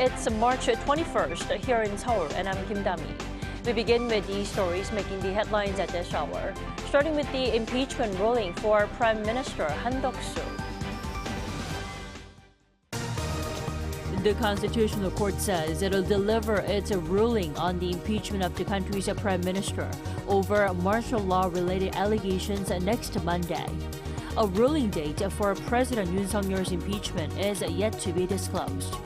It's March 21st here in Seoul, and I'm Kim Dami. We begin with these stories making the headlines at this hour, starting with the impeachment ruling for Prime Minister Han Duck-soo. The Constitutional Court says it'll deliver its ruling on the impeachment of the country's Prime Minister over martial law-related allegations next Monday. A ruling date for President Yoon Suk-yeol's impeachment is yet to be disclosed.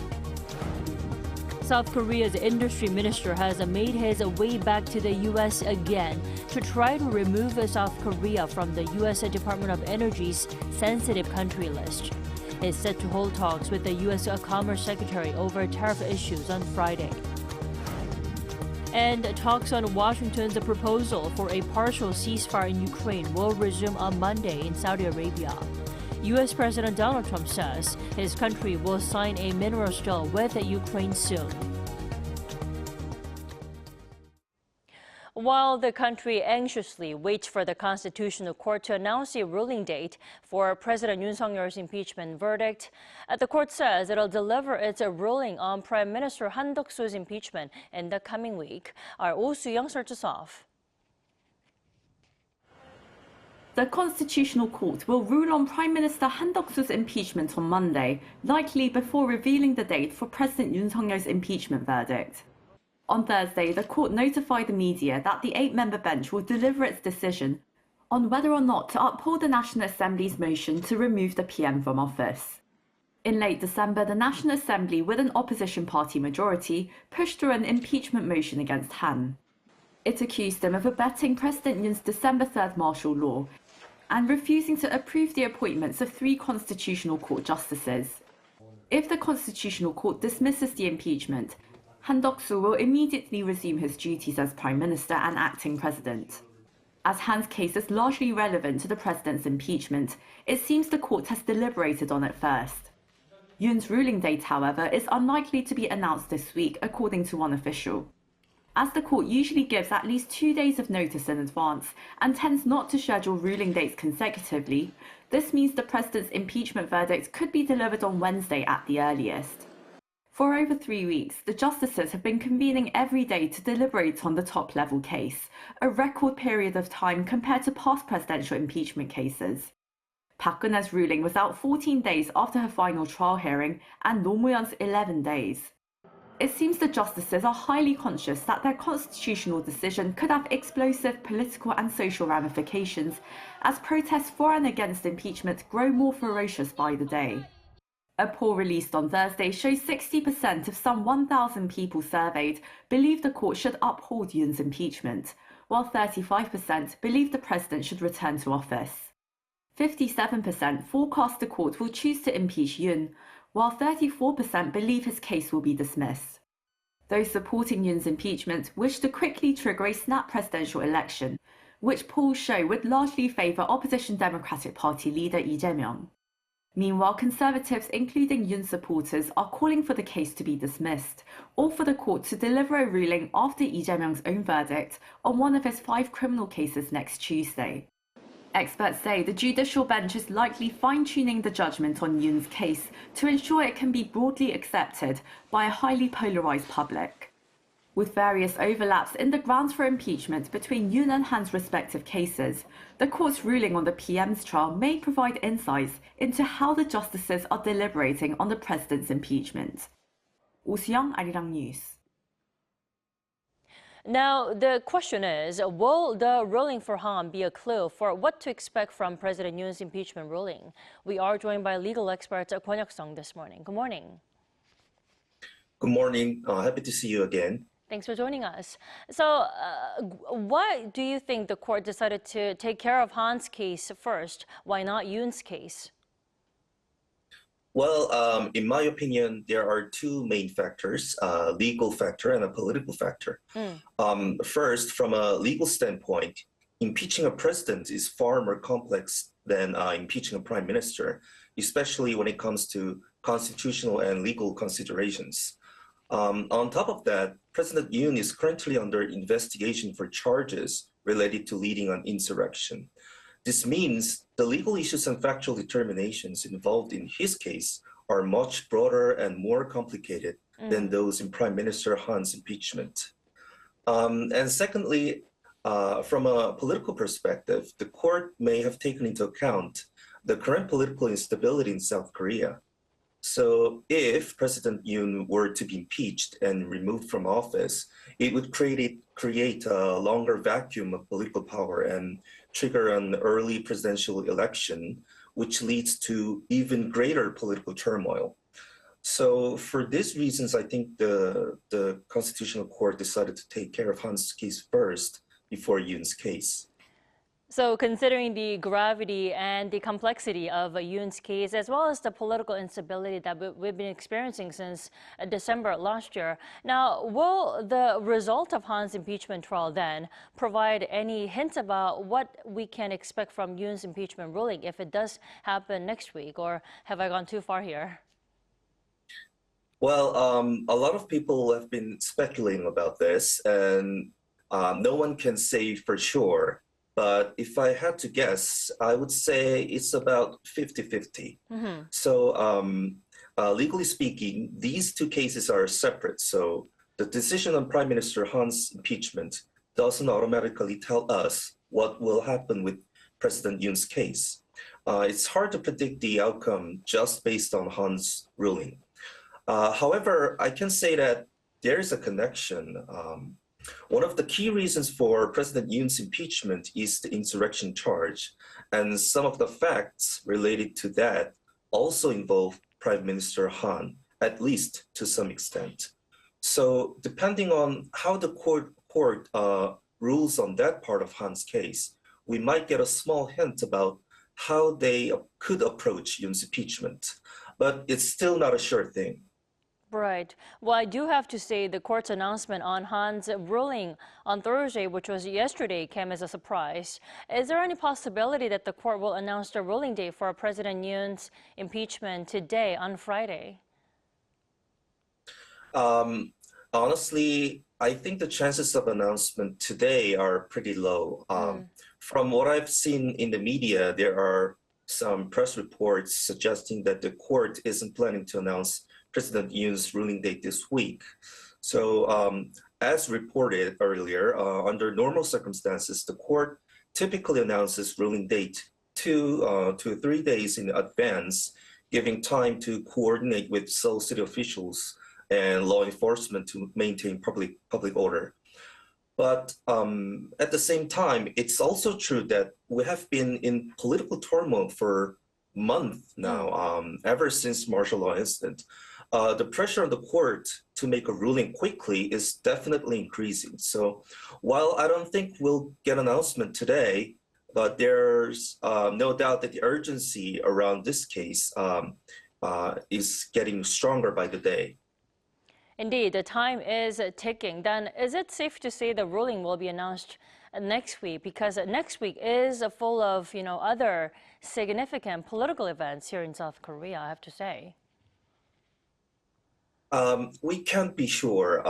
South Korea's industry minister has made his way back to the U.S. again to try to remove South Korea from the U.S. Department of Energy's sensitive country list. He's set to hold talks with the U.S. Commerce Secretary over tariff issues on Friday. And talks on Washington's proposal for a partial ceasefire in Ukraine will resume on Monday in Saudi Arabia. U.S. President Donald Trump says his country will sign a minerals deal with Ukraine soon. While the country anxiously waits for the Constitutional Court to announce a ruling date for President Yoon Suk-yeol's impeachment verdict, the court says it'll deliver its ruling on Prime Minister Han Duck-soo's impeachment in the coming week. Our Oh Soo-young starts us off. The Constitutional Court will rule on Prime Minister Han Duck-soo's impeachment on Monday, likely before revealing the date for President Yoon Suk-yeol's impeachment verdict. On Thursday, the court notified the media that the 8-member bench will deliver its decision on whether or not to uphold the National Assembly's motion to remove the PM from office. In late December, the National Assembly, with an opposition party majority, pushed through an impeachment motion against Han. It accused him of abetting President Yoon's December 3rd martial law and refusing to approve the appointments of 3 Constitutional Court justices. If the Constitutional Court dismisses the impeachment, Han Duck-soo will immediately resume his duties as Prime Minister and acting President. As Han's case is largely relevant to the President's impeachment, it seems the court has deliberated on it first. Yoon's ruling date, however, is unlikely to be announced this week, according to one official. As the court usually gives at least 2 days of notice in advance and tends not to schedule ruling dates consecutively, this means the President's impeachment verdict could be delivered on Wednesday at the earliest. For over 3 weeks, the justices have been convening every day to deliberate on the top-level case, a record period of time compared to past presidential impeachment cases. Park Geun-hye's ruling was out 14 days after her final trial hearing and Roh Moo-hyun's 11 days. It seems the justices are highly conscious that their constitutional decision could have explosive political and social ramifications as protests for and against impeachment grow more ferocious by the day. A poll released on Thursday shows 60% of some 1,000 people surveyed believe the court should uphold Yoon's impeachment, while 35% believe the president should return to office. 57% forecast the court will choose to impeach Yoon, while 34% believe his case will be dismissed. Those supporting Yoon's impeachment wish to quickly trigger a snap presidential election, which polls show would largely favour opposition Democratic Party leader Lee Jae-myung. Meanwhile, conservatives, including Yoon supporters, are calling for the case to be dismissed, or for the court to deliver a ruling after Lee Jae-myung's own verdict on one of his 5 criminal cases next Tuesday. Experts say the judicial bench is likely fine-tuning the judgment on Yoon's case to ensure it can be broadly accepted by a highly polarised public. With various overlaps in the grounds for impeachment between Yoon and Han's respective cases, the court's ruling on the PM's trial may provide insights into how the justices are deliberating on the president's impeachment. Oh Soo-young, Arirang News. Now, the question is, will the ruling for Han be a clue for what to expect from President Yoon's impeachment ruling? We are joined by legal expert Kwon Hyuk-sung this morning. Good morning. Good morning. Happy to see you again. Thanks for joining us. So, why do you think the court decided to take care of Han's case first? Why not Yoon's case? Well, in my opinion, there are 2 main factors, a legal factor and a political factor. First, from a legal standpoint, impeaching a president is far more complex than impeaching a prime minister, especially when it comes to constitutional and legal considerations. On top of that, President Yoon is currently under investigation for charges related to leading an insurrection. This means the legal issues and factual determinations involved in his case are much broader and more complicated than those in Prime Minister Han's impeachment. And secondly, from a political perspective, the court may have taken into account the current political instability in South Korea. So if President Yoon were to be impeached and removed from office, it would create a longer vacuum of political power and trigger an early presidential election, which leads to even greater political turmoil. So for these reasons, I think the Constitutional Court decided to take care of Han's case first before Yoon's case. So considering the gravity and the complexity of Yoon's case, as well as the political instability that we've been experiencing since December last year, now, will the result of Han's impeachment trial then provide any hints about what we can expect from Yoon's impeachment ruling if it does happen next week, or have I gone too far here? Well, a lot of people have been speculating about this, and no one can say for sure. But if I had to guess, I would say it's about 50-50. So legally speaking, these two cases are separate. So the decision on Prime Minister Han's impeachment doesn't automatically tell us what will happen with President Yoon's case. It's hard to predict the outcome just based on Han's ruling. However, I can say that there is a connection. One of the key reasons for President Yoon's impeachment is the insurrection charge, and some of the facts related to that also involve Prime Minister Han, at least to some extent. So depending on how the court rules on that part of Han's case, we might get a small hint about how they could approach Yoon's impeachment, but it's still not a sure thing. Right. Well, I do have to say the court's announcement on Han's ruling on Thursday, which was yesterday, came as a surprise. Is there any possibility that the court will announce the ruling date for President Yoon's impeachment today on Friday? Honestly, I think the chances of announcement today are pretty low. From what I've seen in the media, there are some press reports suggesting that the court isn't planning to announce President Yoon's ruling date this week. So as reported earlier, under normal circumstances, the court typically announces ruling date 2 to 3 days in advance, giving time to coordinate with Seoul city officials and law enforcement to maintain public order. But at the same time, it's also true that we have been in political turmoil for months now, ever since martial law incident. The pressure on the court to make a ruling quickly is definitely increasing. So while I don't think we'll get an announcement today, but there's no doubt that the urgency around this case is getting stronger by the day. Indeed, the time is ticking. Then is it safe to say the ruling will be announced next week? Because next week is full of, other significant political events here in South Korea, I have to say. We can't be sure.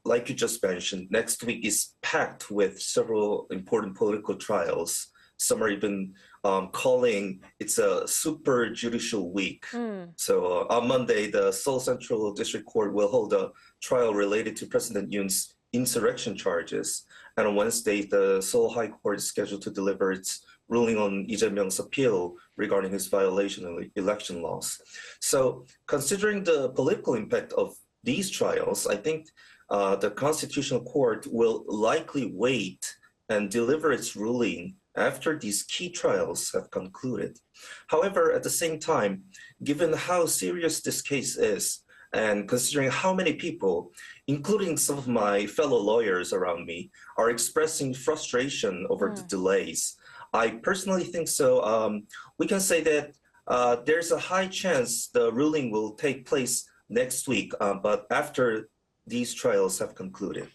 Like you just mentioned, next week is packed with several important political trials. Some are even calling it's a super judicial week. So on Monday, the Seoul Central District Court will hold a trial related to President Yoon's insurrection charges. And on Wednesday, the Seoul High Court is scheduled to deliver its ruling on Lee Jae-myung's appeal regarding his violation of election laws. So considering the political impact of these trials, I think the Constitutional Court will likely wait and deliver its ruling after these key trials have concluded. However, at the same time, given how serious this case is, and considering how many people, including some of my fellow lawyers around me, are expressing frustration over the delays, I personally think so. We can say that there's a high chance the ruling will take place next week, but after these trials have concluded.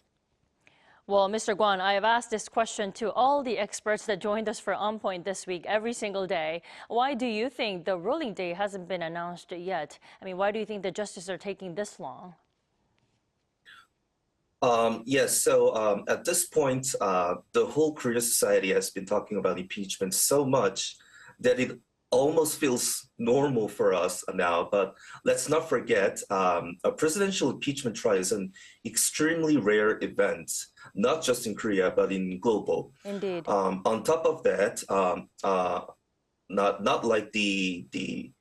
Well, Mr. Kwon, I have asked this question to all the experts that joined us for On Point this week, every single day. Why do you think the ruling day hasn't been announced yet? I mean, why do you think the justices are taking this long? Yes, so at this point, the whole Korean society has been talking about impeachment so much that it almost feels normal for us now. But let's not forget, a presidential impeachment trial is an extremely rare event, not just in Korea, but in global. Indeed. On top of that, not like the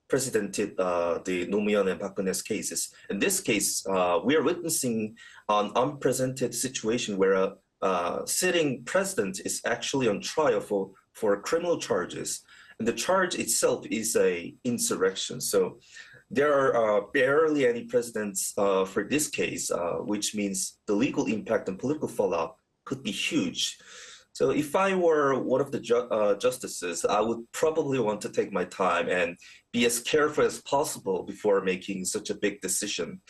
President the Nomuyon and Park Geun-hye's cases. In this case, we are witnessing an unprecedented situation where a sitting president is actually on trial for criminal charges, and the charge itself is a insurrection. So there are barely any precedents for this case, which means the legal impact and political fallout could be huge. So if I were one of the justices, I would probably want to take my time and be as careful as possible before making such a big decision.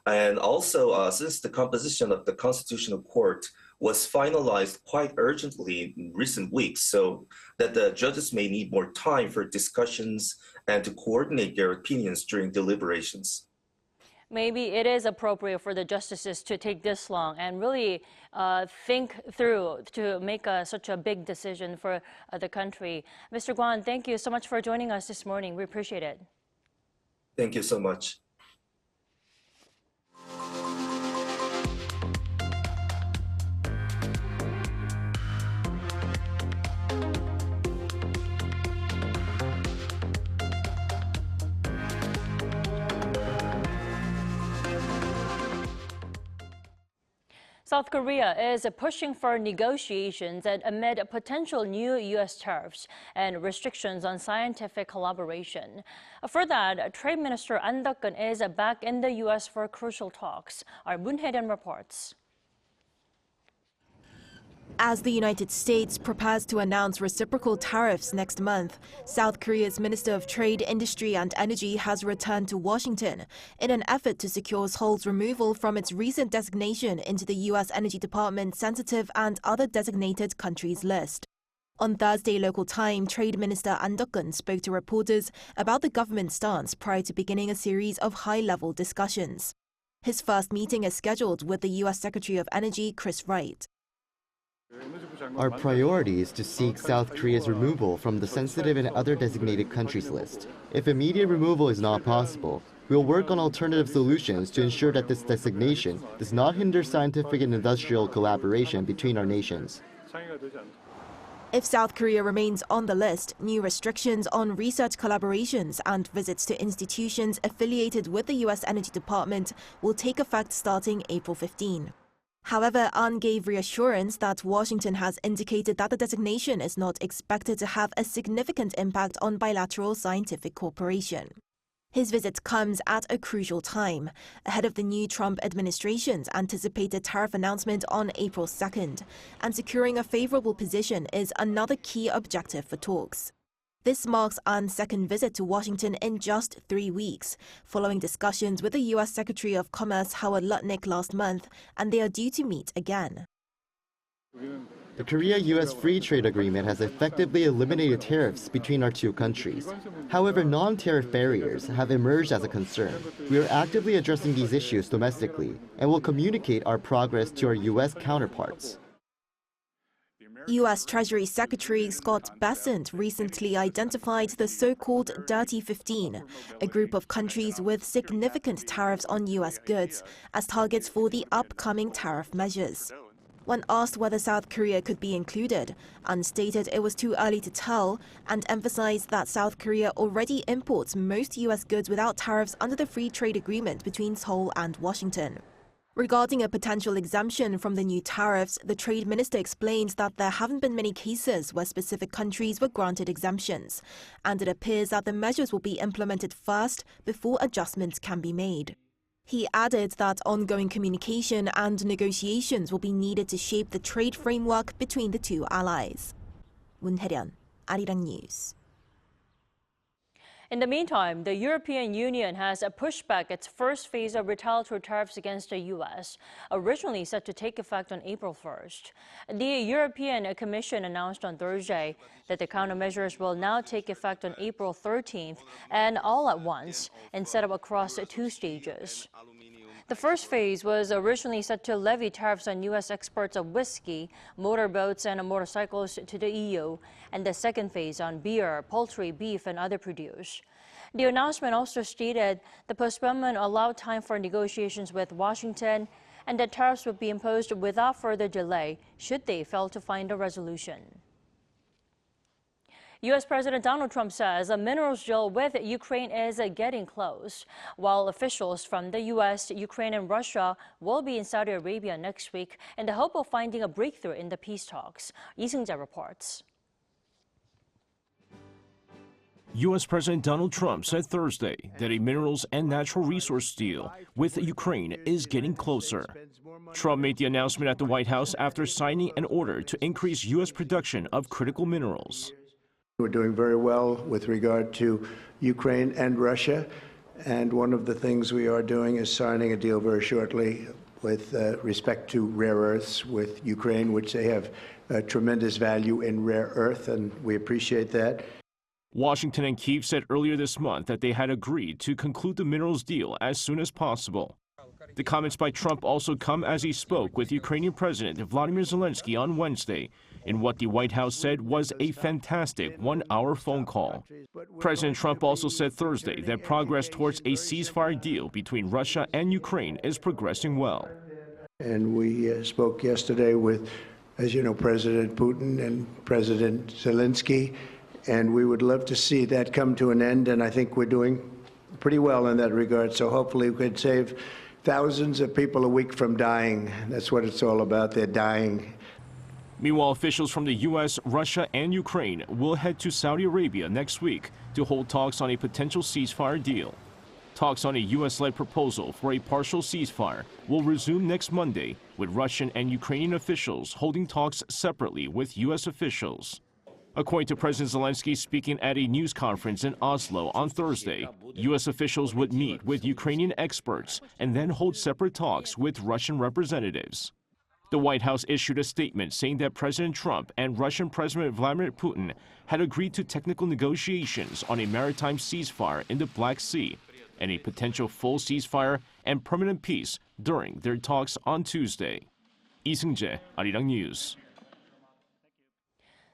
And also, since the composition of the Constitutional Court was finalized quite urgently in recent weeks, so that the judges may need more time for discussions and to coordinate their opinions during deliberations. Maybe it is appropriate for the justices to take this long and really think through to make such a big decision for the country. Mr. Kwon, thank you so much for joining us this morning. We appreciate it. Thank you so much. South Korea is pushing for negotiations amid potential new U.S. tariffs and restrictions on scientific collaboration. For that, Trade Minister Han Duck-soo is back in the U.S. for crucial talks. Our Moon Hae-ryun reports. As the United States prepares to announce reciprocal tariffs next month, South Korea's Minister of Trade, Industry and Energy has returned to Washington in an effort to secure Seoul's removal from its recent designation into the U.S. Energy Department's sensitive and other designated countries list. On Thursday local time, Trade Minister Han Duck-soo spoke to reporters about the government's stance prior to beginning a series of high-level discussions. His first meeting is scheduled with the U.S. Secretary of Energy, Chris Wright. Our priority is to seek South Korea's removal from the sensitive and other designated countries list. If immediate removal is not possible, we will work on alternative solutions to ensure that this designation does not hinder scientific and industrial collaboration between our nations. If South Korea remains on the list, new restrictions on research collaborations and visits to institutions affiliated with the U.S. Energy Department will take effect starting April 15. However, Han gave reassurance that Washington has indicated that the designation is not expected to have a significant impact on bilateral scientific cooperation. His visit comes at a crucial time, ahead of the new Trump administration's anticipated tariff announcement on April 2nd, and securing a favorable position is another key objective for talks. This marks Han's second visit to Washington in just 3 weeks, following discussions with the U.S. Secretary of Commerce Howard Lutnick last month, and they are due to meet again. The Korea-U.S. Free Trade Agreement has effectively eliminated tariffs between our two countries. However, non-tariff barriers have emerged as a concern. We are actively addressing these issues domestically and will communicate our progress to our U.S. counterparts. U.S. Treasury Secretary Scott Bessent recently identified the so-called Dirty 15, a group of countries with significant tariffs on U.S. goods, as targets for the upcoming tariff measures. When asked whether South Korea could be included, Han stated it was too early to tell and emphasized that South Korea already imports most U.S. goods without tariffs under the free trade agreement between Seoul and Washington. Regarding a potential exemption from the new tariffs, the trade minister explained that there haven't been many cases where specific countries were granted exemptions, and it appears that the measures will be implemented first before adjustments can be made. He added that ongoing communication and negotiations will be needed to shape the trade framework between the two allies. Moon Hae-ryun, Arirang News. In the meantime, the European Union has pushed back its first phase of retaliatory tariffs against the U.S., originally set to take effect on April 1st. The European Commission announced on Thursday that the countermeasures will now take effect on April 13th and all at once, instead of across 2 stages. The first phase was originally set to levy tariffs on U.S. exports of whiskey, motorboats, and motorcycles to the EU, and the second phase on beer, poultry, beef, and other produce. The announcement also stated the postponement allowed time for negotiations with Washington, and that tariffs would be imposed without further delay should they fail to find a resolution. U.S. President Donald Trump says a minerals deal with Ukraine is getting close, while officials from the U.S., Ukraine, and Russia will be in Saudi Arabia next week in the hope of finding a breakthrough in the peace talks. Lee Seung-jae reports. U.S. President Donald Trump said Thursday that a minerals and natural resource deal with Ukraine is getting closer. Trump made the announcement at the White House after signing an order to increase U.S. production of critical minerals. We're doing very well with regard to Ukraine and Russia, and one of the things we are doing is signing a deal very shortly with respect to rare earths with Ukraine, which they have tremendous value in rare earth, and we appreciate that. Washington and Kyiv said earlier this month that they had agreed to conclude the minerals deal as soon as possible. The comments by Trump also come as he spoke with Ukrainian President Vladimir Zelensky on Wednesday in what the White House said was a fantastic one-hour phone call. President Trump also said Thursday that progress towards a ceasefire deal between Russia and Ukraine is progressing well. And we spoke yesterday with, as you know, President Putin and President Zelensky, and we would love to see that come to an end, and I think we're doing pretty well in that regard. So hopefully we could save thousands of people a week from dying. That's what it's all about. They're dying. Meanwhile, officials from the U.S., Russia, and Ukraine will head to Saudi Arabia next week to hold talks on a potential ceasefire deal. Talks on a U.S.-led proposal for a partial ceasefire will resume next Monday, with Russian and Ukrainian officials holding talks separately with U.S. officials. According to President Zelensky speaking at a news conference in Oslo on Thursday, U.S. officials would meet with Ukrainian experts and then hold separate talks with Russian representatives. The White House issued a statement saying that President Trump and Russian President Vladimir Putin had agreed to technical negotiations on a maritime ceasefire in the Black Sea and a potential full ceasefire and permanent peace during their talks on Tuesday. Lee Seung-jae, Arirang News.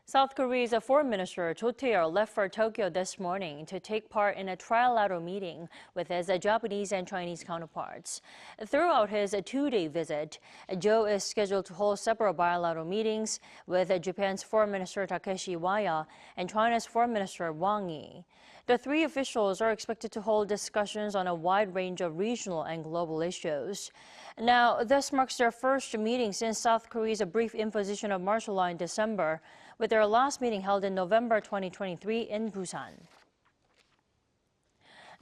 South Korea's foreign minister Cho Tae-yeol left for Tokyo this morning to take part in a trilateral meeting with his Japanese and Chinese counterparts. Throughout his two-day visit, Cho is scheduled to hold several bilateral meetings with Japan's foreign minister Takeshi Iwaya and China's foreign minister Wang Yi. The three officials are expected to hold discussions on a wide range of regional and global issues. Now, this marks their first meeting since South Korea's brief imposition of martial law in December, with their last meeting held in November 2023 in Busan.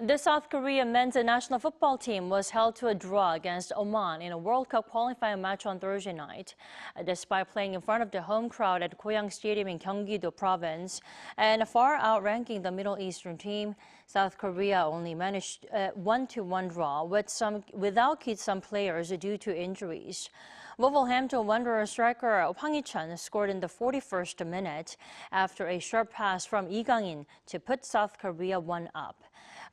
The South Korea men's national football team was held to a draw against Oman in a World Cup qualifying match on Thursday night. Despite playing in front of the home crowd at Goyang Stadium in Gyeonggi-do province and far outranking the Middle Eastern team, South Korea only managed a 1-1 draw without some players due to injuries. Wolverhampton Wanderers striker Hwang Hee-chan scored in the 41st minute after a sharp pass from Lee Gang-in to put South Korea 1-up.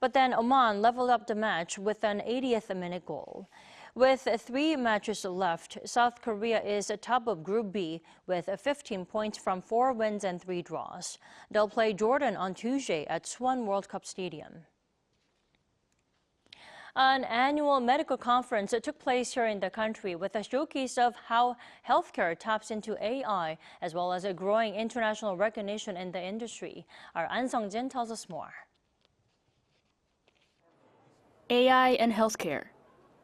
But then Oman leveled up the match with an 80th minute goal. With 3 matches left, South Korea is top of Group B with 15 points from 4 wins and 3 draws. They'll play Jordan on Tuesday at Suwon World Cup Stadium. An annual medical conference took place here in the country with a showcase of how healthcare taps into AI, as well as a growing international recognition in the industry. Our An Sung-jin tells us more. AI and healthcare.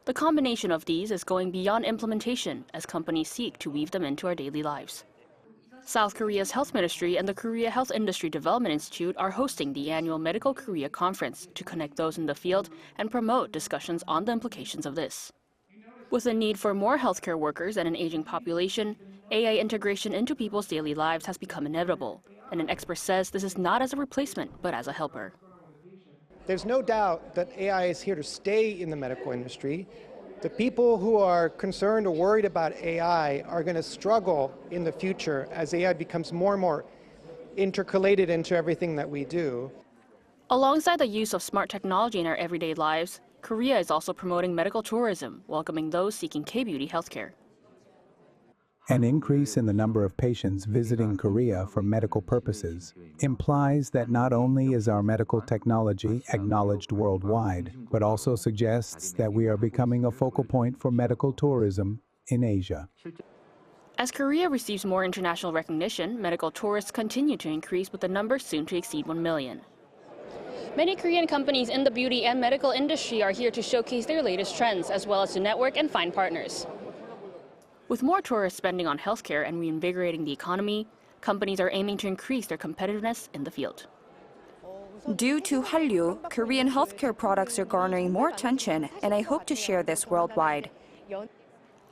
The combination of these is going beyond implementation as companies seek to weave them into our daily lives. South Korea's Health Ministry and the Korea Health Industry Development Institute are hosting the annual Medical Korea Conference to connect those in the field and promote discussions on the implications of this. With a need for more healthcare workers and an aging population, AI integration into people's daily lives has become inevitable, and an expert says this is not as a replacement, but as a helper. There's no doubt that AI is here to stay in the medical industry. The people who are concerned or worried about AI are going to struggle in the future as AI becomes more and more intercalated into everything that we do. Alongside the use of smart technology in our everyday lives, Korea is also promoting medical tourism, welcoming those seeking K-beauty healthcare. An increase in the number of patients visiting Korea for medical purposes implies that not only is our medical technology acknowledged worldwide, but also suggests that we are becoming a focal point for medical tourism in Asia. As Korea receives more international recognition, medical tourists continue to increase, with the number soon to exceed 1 million. Many Korean companies in the beauty and medical industry are here to showcase their latest trends, as well as to network and find partners. With more tourists spending on healthcare and reinvigorating the economy, companies are aiming to increase their competitiveness in the field. Due to Hallyu, Korean healthcare products are garnering more attention, and I hope to share this worldwide.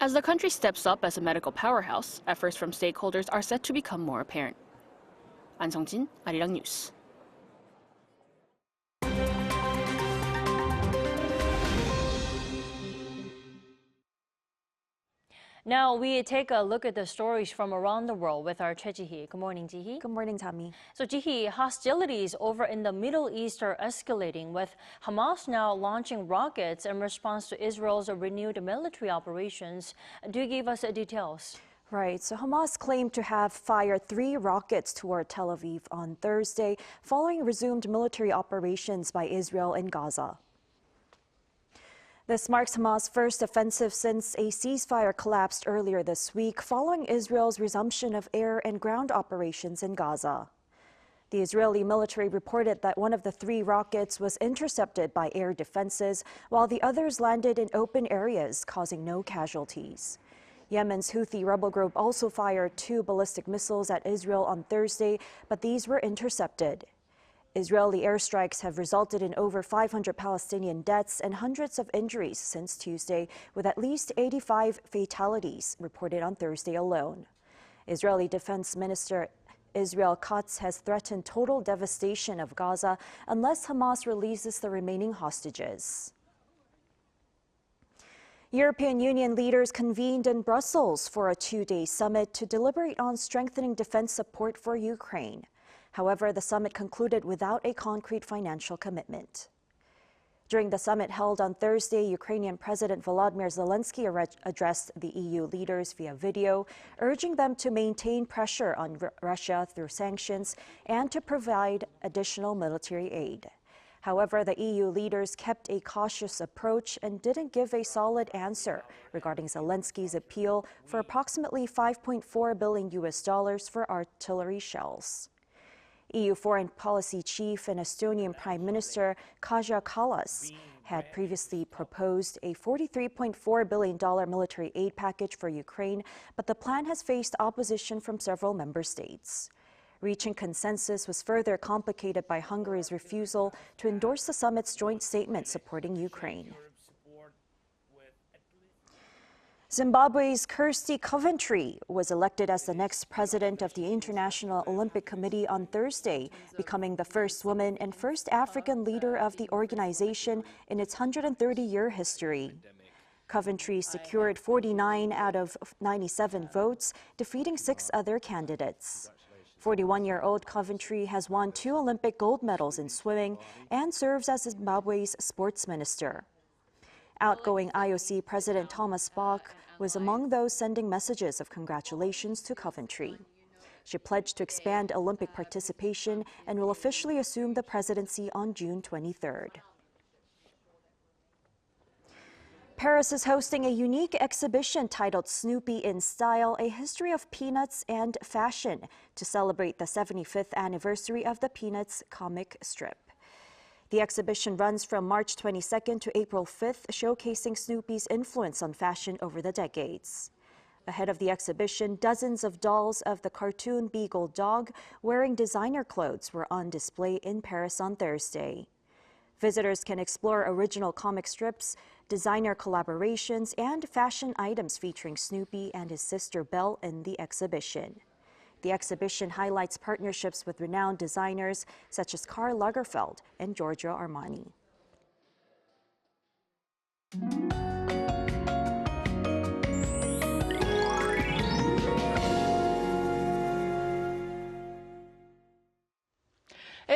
As the country steps up as a medical powerhouse, efforts from stakeholders are set to become more apparent. An Sung-jin, Arirang News. Now we take a look at the stories from around the world with our Choi Ji-hee. Good morning, Ji-hee. Good morning, Tammy. So Ji-hee, hostilities over in the Middle East are escalating, with Hamas now launching rockets in response to Israel's renewed military operations. Do you give us the details? Right, so Hamas claimed to have fired 3 rockets toward Tel Aviv on Thursday, following resumed military operations by Israel in Gaza. This marks Hamas' first offensive since a ceasefire collapsed earlier this week, following Israel's resumption of air and ground operations in Gaza. The Israeli military reported that one of the 3 rockets was intercepted by air defenses, while the others landed in open areas, causing no casualties. Yemen's Houthi rebel group also fired 2 ballistic missiles at Israel on Thursday, but these were intercepted. Israeli airstrikes have resulted in over 500 Palestinian deaths and hundreds of injuries since Tuesday, with at least 85 fatalities reported on Thursday alone. Israeli Defense Minister Israel Katz has threatened total devastation of Gaza unless Hamas releases the remaining hostages. European Union leaders convened in Brussels for a 2-day summit to deliberate on strengthening defense support for Ukraine. However, the summit concluded without a concrete financial commitment. During the summit held on Thursday, Ukrainian President Volodymyr Zelensky addressed the EU leaders via video, urging them to maintain pressure on Russia through sanctions and to provide additional military aid. However, the EU leaders kept a cautious approach and didn't give a solid answer regarding Zelensky's appeal for approximately $5.4 billion for artillery shells. EU Foreign Policy Chief and Estonian Prime Minister Kaja Kallas had previously proposed a $43.4 billion military aid package for Ukraine, but the plan has faced opposition from several member states. Reaching consensus was further complicated by Hungary's refusal to endorse the summit's joint statement supporting Ukraine. Zimbabwe's Kirsty Coventry was elected as the next president of the International Olympic Committee on Thursday, becoming the first woman and first African leader of the organization in its 130-year history. Coventry secured 49 out of 97 votes, defeating 6 other candidates. 41-year-old Coventry has won 2 Olympic gold medals in swimming and serves as Zimbabwe's sports minister. Outgoing IOC President Thomas Bach was among those sending messages of congratulations to Coventry. She pledged to expand Olympic participation and will officially assume the presidency on June 23rd. Paris is hosting a unique exhibition titled Snoopy in Style, A History of Peanuts and Fashion, to celebrate the 75th anniversary of the Peanuts comic strip. The exhibition runs from March 22nd to April 5th, showcasing Snoopy's influence on fashion over the decades. Ahead of the exhibition, dozens of dolls of the cartoon Beagle Dog wearing designer clothes were on display in Paris on Thursday. Visitors can explore original comic strips, designer collaborations, and fashion items featuring Snoopy and his sister Belle in the exhibition. The exhibition highlights partnerships with renowned designers such as Karl Lagerfeld and Giorgio Armani.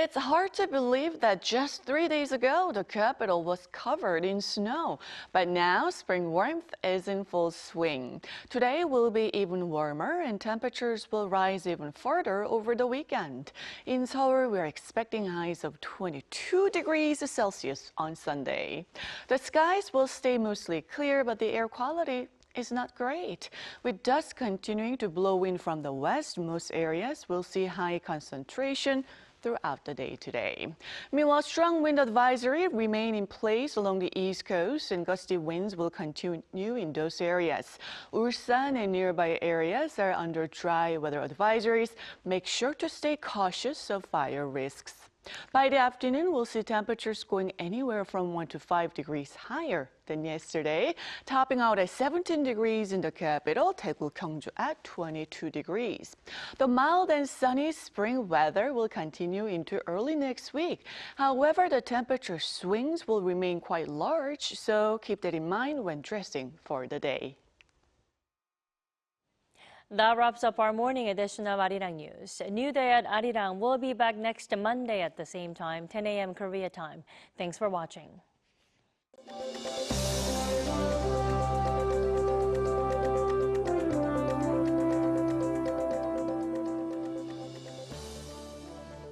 It's hard to believe that just 3 days ago, the capital was covered in snow. But now, spring warmth is in full swing. Today will be even warmer and temperatures will rise even further over the weekend. In Seoul, we're expecting highs of 22 degrees Celsius on Sunday. The skies will stay mostly clear, but the air quality is not great. With dust continuing to blow in from the west, most areas will see high concentration throughout the day today. Meanwhile, strong wind advisory remain in place along the east coast and gusty winds will continue in those areas. Ulsan and nearby areas are under dry weather advisories. Make sure to stay cautious of fire risks. By the afternoon, we'll see temperatures going anywhere from 1 to 5 degrees higher than yesterday, topping out at 17 degrees in the capital, Daegu, Gyeongju at 22 degrees. The mild and sunny spring weather will continue into early next week. However, the temperature swings will remain quite large, so keep that in mind when dressing for the day. That wraps up our morning edition of Arirang News. A new day at Arirang will be back next Monday at the same time, 10 a.m. Korea time. Thanks for watching.